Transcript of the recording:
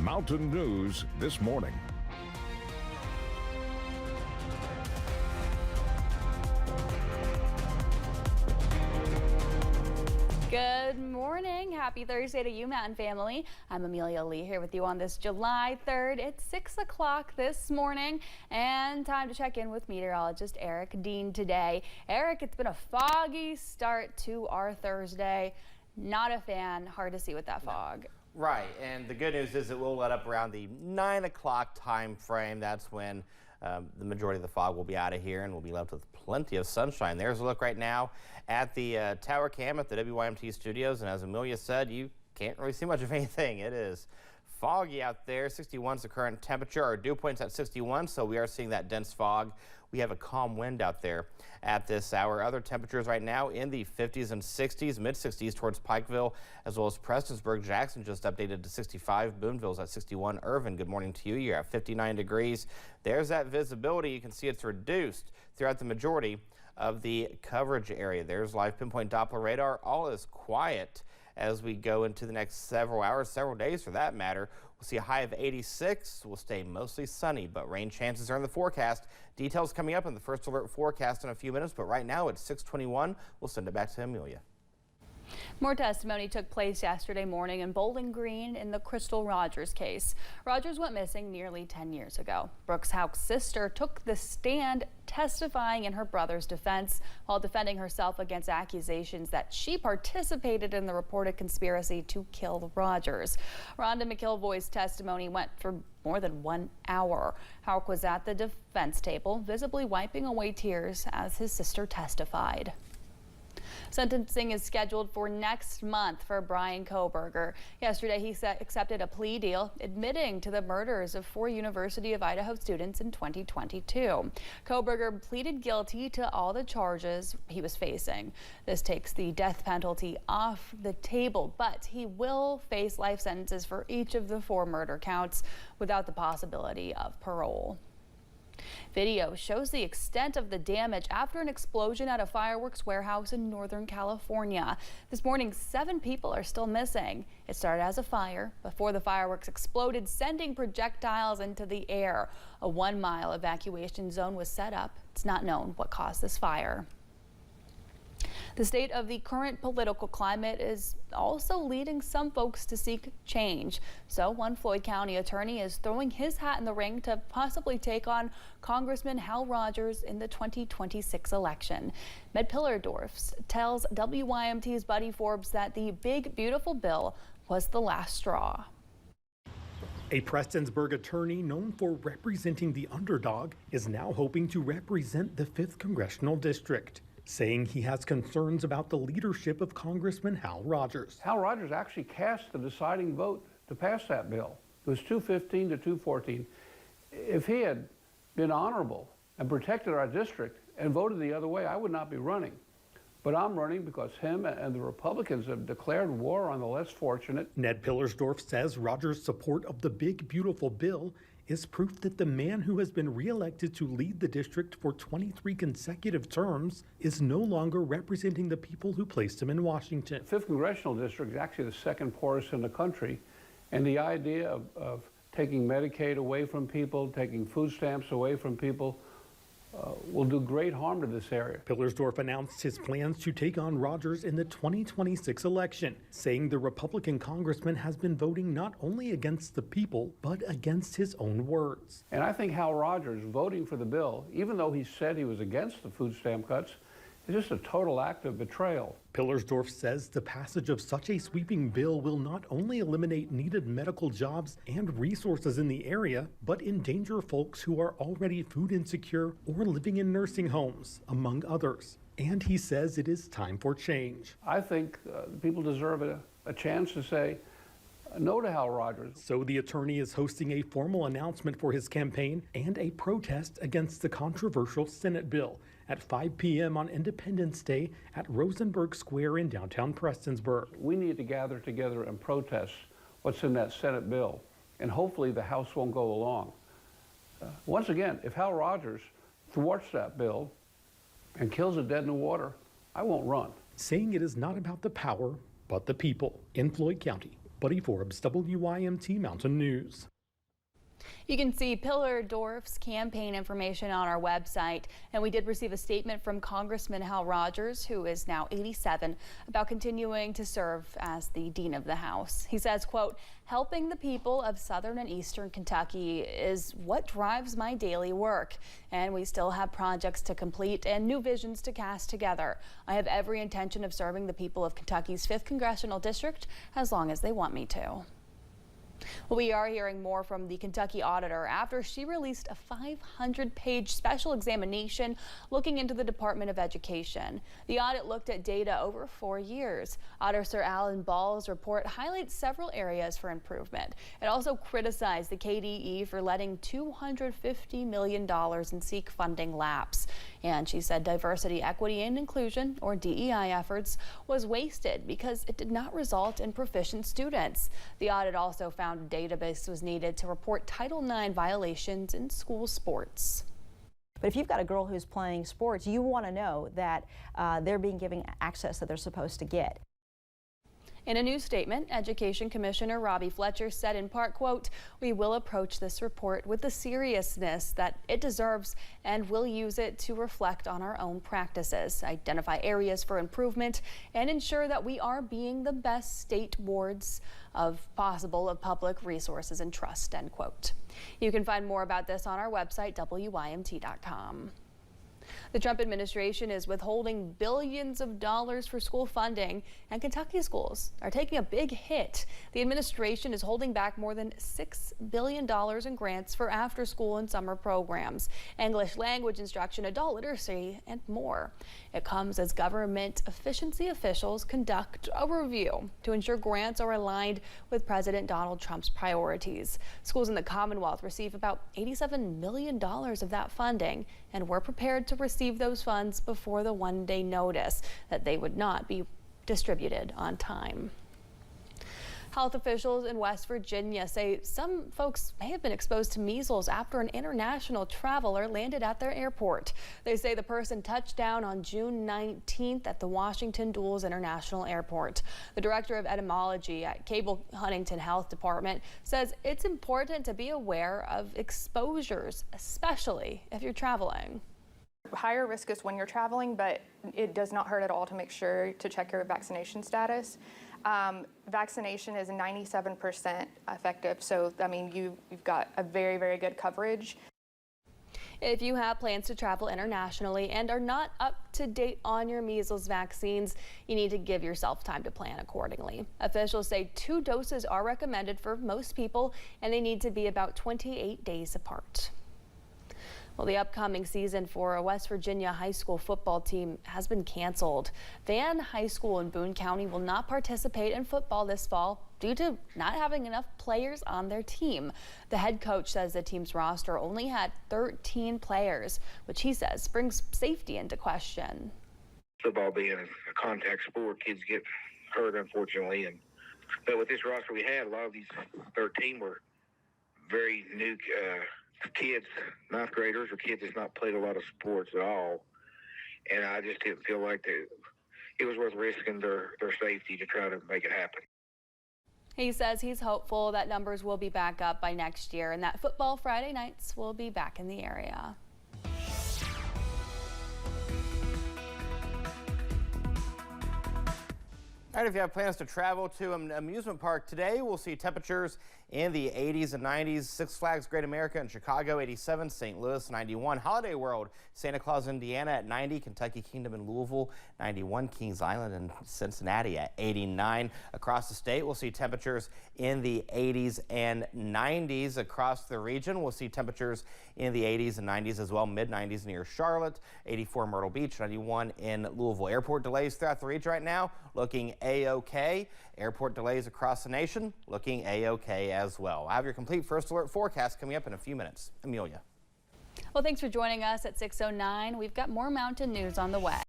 Mountain News This Morning. Good morning. Happy Thursday to you, Mountain family. I'm Amelia Lee here with you on this July 3rd. It's 6 o'clock this morning and time to check in with meteorologist Eric Dean today. Eric, it's been a foggy start to our Thursday. Not a fan. Hard to see with that fog. Right, and the good news is it will let up around the 9 o'clock time frame. That's when the majority of the fog will be out of here and we'll be left with plenty of sunshine. There's a look right now at the tower cam at the WYMT studios, and as Amelia said, you can't really see much of anything. It is foggy out there. 61 is the current temperature. Our dew point's at 61, so we are seeing that dense fog. We have a calm wind out there at this hour. Other temperatures right now in the 50s and 60s, mid-60s towards Pikeville, as well as Prestonsburg. Jackson just updated to 65. Boonville's at 61. Irvin, good morning to you. You're at 59 degrees. There's that visibility. You can see it's reduced throughout the majority of the coverage area. There's live pinpoint Doppler radar. All is quiet as we go into the next several hours, several days for that matter. We'll see a high of 86. We'll stay mostly sunny, but rain chances are in the forecast. Details coming up in the first alert forecast in a few minutes, but right now it's 6:21. We'll send it back to Amelia. More testimony took place yesterday morning in Bowling Green in the Crystal Rogers case. Rogers went missing nearly 10 years ago. Brooks Houck's sister took the stand testifying in her brother's defense while defending herself against accusations that she participated in the reported conspiracy to kill Rogers. Rhonda McIlvoy's testimony went for more than 1 hour. Houck was at the defense table, visibly wiping away tears as his sister testified. Sentencing is scheduled for next month for Bryan Kohberger. Yesterday, he accepted a plea deal admitting to the murders of 4 University of Idaho students in 2022. Kohberger pleaded guilty to all the charges he was facing. This takes the death penalty off the table, but he will face life sentences for each of the 4 murder counts without the possibility of parole. Video shows the extent of the damage after an explosion at a fireworks warehouse in Northern California. This morning, 7 people are still missing. It started as a fire before the fireworks exploded, sending projectiles into the air. A 1-mile evacuation zone was set up. It's not known what caused this fire. The state of the current political climate is also leading some folks to seek change. So one Floyd County attorney is throwing his hat in the ring to possibly take on Congressman Hal Rogers in the 2026 election. Med Pillardorf tells WYMT's Buddy Forbes that the big, beautiful bill was the last straw. A Prestonsburg attorney known for representing the underdog is now hoping to represent the 5th Congressional District, saying he has concerns about the leadership of Congressman Hal Rogers. Hal Rogers actually cast the deciding vote to pass that bill. It was 215 to 214. If he had been honorable and protected our district and voted the other way, I would not be running. But I'm running because him and the Republicans have declared war on the less fortunate. Ned Pillersdorf says Rogers' support of the big, beautiful bill is proof that the man who has been reelected to lead the district for 23 consecutive terms is no longer representing the people who placed him in Washington. 5th Congressional District is actually the 2nd poorest in the country, and the idea of taking Medicaid away from people, taking food stamps away from people, will do great harm to this area. Pillersdorf announced his plans to take on Rogers in the 2026 election, saying the Republican congressman has been voting not only against the people, but against his own words. And I think Hal Rogers voting for the bill, even though he said he was against the food stamp cuts, is just a total act of betrayal. Pillersdorf says the passage of such a sweeping bill will not only eliminate needed medical jobs and resources in the area, but endanger folks who are already food insecure or living in nursing homes, among others. And he says it is time for change. I think people deserve a chance to say no to Hal Rogers. So the attorney is hosting a formal announcement for his campaign and a protest against the controversial Senate bill at 5 p.m. on Independence Day at Rosenberg Square in downtown Prestonsburg. We need to gather together and protest what's in that Senate bill, and hopefully the House won't go along. Once again, if Hal Rogers thwarts that bill and kills it dead in the water, I won't run. Saying it is not about the power, but the people. In Floyd County, Buddy Forbes, WYMT Mountain News. You can see Pillardorf's campaign information on our website, and we did receive a statement from Congressman Hal Rogers, who is now 87, about continuing to serve as the Dean of the House. He says, quote, "Helping the people of southern and eastern Kentucky is what drives my daily work, and we still have projects to complete and new visions to cast together. I have every intention of serving the people of Kentucky's 5th Congressional District as long as they want me to." Well, we are hearing more from the Kentucky auditor after she released a 500-page special examination looking into the Department of Education. The audit looked at data over 4 years. Auditor Alan Ball's report highlights several areas for improvement. It also criticized the KDE for letting $250 million in SEEK funding lapse. And she said diversity, equity, and inclusion, or DEI efforts, was wasted because it did not result in proficient students. The audit also found a database was needed to report Title IX violations in school sports. But if you've got a girl who's playing sports, you want to know that they're being given access that they're supposed to get. In a new statement, Education Commissioner Robbie Fletcher said in part, quote, "We will approach this report with the seriousness that it deserves and will use it to reflect on our own practices, identify areas for improvement, and ensure that we are being the best state boards of public resources and trust," end quote. You can find more about this on our website, WYMT.com. The Trump administration is withholding billions of dollars for school funding, and Kentucky schools are taking a big hit. The administration is holding back more than $6 billion in grants for after-school and summer programs, English language instruction, adult literacy, and more. It comes as government efficiency officials conduct a review to ensure grants are aligned with President Donald Trump's priorities. Schools in the Commonwealth receive about $87 million of that funding, and were prepared to receive those funds before the one-day notice that they would not be distributed on time. Health officials in West Virginia say some folks may have been exposed to measles after an international traveler landed at their airport. They say the person touched down on June 19th at the Washington Dulles International Airport. The director of entomology at Cable Huntington Health Department says it's important to be aware of exposures, especially if you're traveling. Higher risk is when you're traveling, but it does not hurt at all to make sure to check your vaccination status. Vaccination is 97% effective, so I mean you've got a very, very good coverage. If you have plans to travel internationally and are not up to date on your measles vaccines, you need to give yourself time to plan accordingly. Officials say 2 doses are recommended for most people, and they need to be about 28 days apart. Well, the upcoming season for a West Virginia high school football team has been canceled. Van High School in Boone County will not participate in football this fall due to not having enough players on their team. The head coach says the team's roster only had 13 players, which he says brings safety into question. Football being a contact sport, kids get hurt, unfortunately. But with this roster we had, a lot of these 13 were very new kids, 9th graders, or kids that's not played a lot of sports at all. And I just didn't feel like it was worth risking their safety to try to make it happen. He says he's hopeful that numbers will be back up by next year and that football Friday nights will be back in the area. All right, if you have plans to travel to an amusement park today, we'll see temperatures in the 80s and 90s. Six Flags Great America in Chicago, 87. St. Louis, 91. Holiday World, Santa Claus, Indiana at 90. Kentucky Kingdom in Louisville, 91. Kings Island and Cincinnati at 89. Across the state, we'll see temperatures in the 80s and 90s. Across the region, we'll see temperatures in the 80s and 90s as well. Mid-90s near Charlotte, 84 Myrtle Beach, 91 in Louisville. Airport delays throughout the region right now, looking A-OK. Airport delays across the nation, looking A-OK as well. I have your complete First Alert forecast coming up in a few minutes. Amelia. Well, thanks for joining us at 6:09. We've got more mountain news on the way.